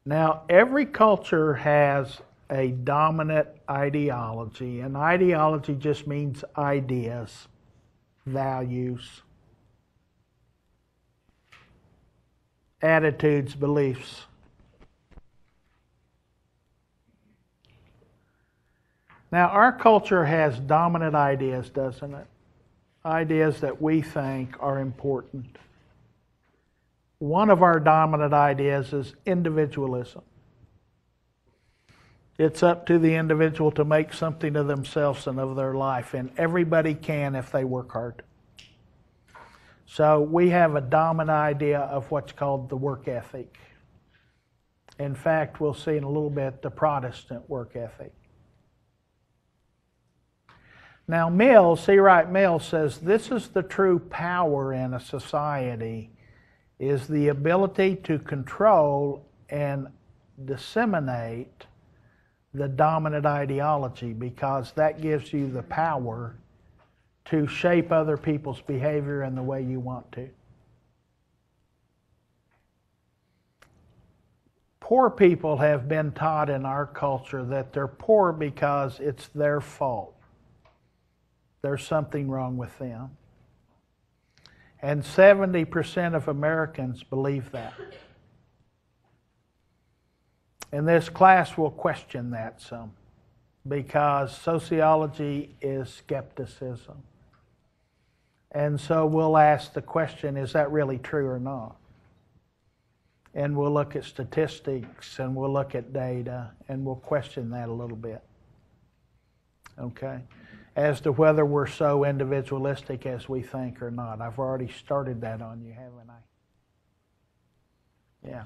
Now, every culture has a dominant ideology, and ideology just means ideas, values, attitudes, beliefs. Now, our culture has dominant ideas, doesn't it? Ideas that we think are important. One of our dominant ideas is individualism. It's up to the individual to make something of themselves and of their life, and everybody can if they work hard. So we have a dominant idea of what's called the work ethic. In fact, we'll see in a little bit the Protestant work ethic. Now Mills, C. Wright Mills says this is the true power in a society, is the ability to control and disseminate the dominant ideology, because that gives you the power to shape other people's behavior in the way you want to. Poor people have been taught in our culture that they're poor because it's their fault. There's something wrong with them. And 70% of Americans believe that. And this class will question that some, because sociology is skepticism. And so we'll ask the question, is that really true or not? And we'll look at statistics, and we'll look at data, and we'll question that a little bit. Okay? As to whether we're so individualistic as we think or not. I've already started that on you, haven't I? Yeah.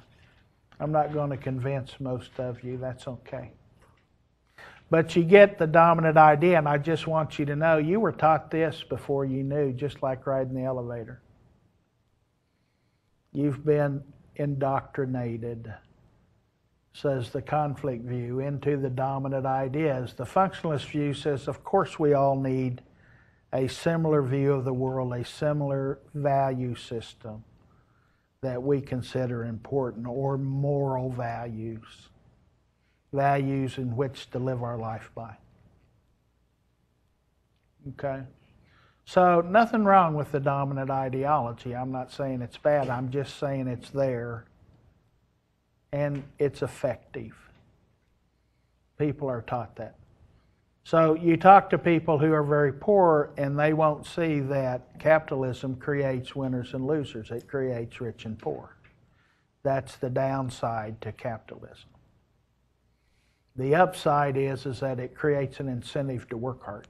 I'm not going to convince most of you. That's okay. But you get the dominant idea, and I just want you to know you were taught this before you knew, just like riding the elevator. You've been indoctrinated, says the conflict view, into the dominant ideas. The functionalist view says, of course, we all need a similar view of the world, a similar value system that we consider important, or moral values, values in which to live our life by. Okay? So nothing wrong with the dominant ideology. I'm not saying it's bad. I'm just saying it's there and it's effective. People are taught that. So you talk to people who are very poor, and they won't see that capitalism creates winners and losers. It creates rich and poor. That's the downside to capitalism. The upside is that it creates an incentive to work hard.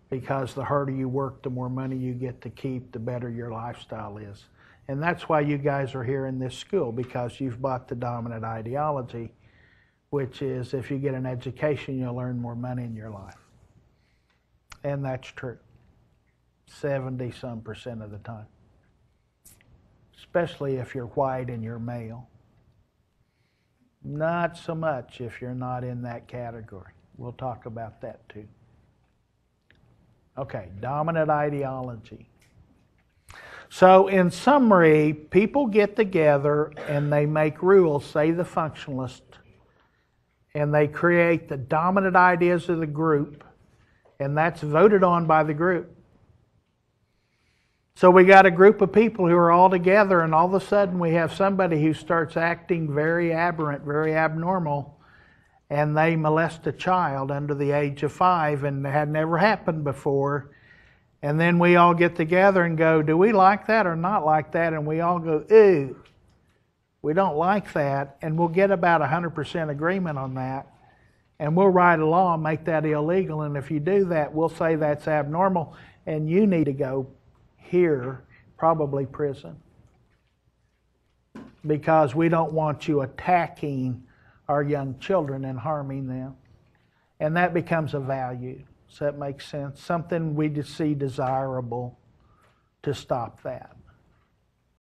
Because the harder you work, the more money you get to keep, the better your lifestyle is. And that's why you guys are here in this school, because you've bought the dominant ideology, which is if you get an education, you'll earn more money in your life. And that's true. 70-some% of the time. Especially if you're white and you're male. Not so much if you're not in that category. We'll talk about that too. Okay, dominant ideology. So in summary, people get together and they make rules, say the functionalists, and they create the dominant ideas of the group, and that's voted on by the group. So we got a group of people who are all together, and all of a sudden we have somebody who starts acting very aberrant, very abnormal, and they molest a child under the age of 5, and it had never happened before. And then we all get together and go, do we like that or not like that? And we all go, ew, we don't like that. And we'll get about 100% agreement on that. And we'll write a law and make that illegal. And if you do that, we'll say that's abnormal and you need to go here, probably prison. Because we don't want you attacking our young children and harming them. And that becomes a value. Does that make sense? Something we see desirable to stop that.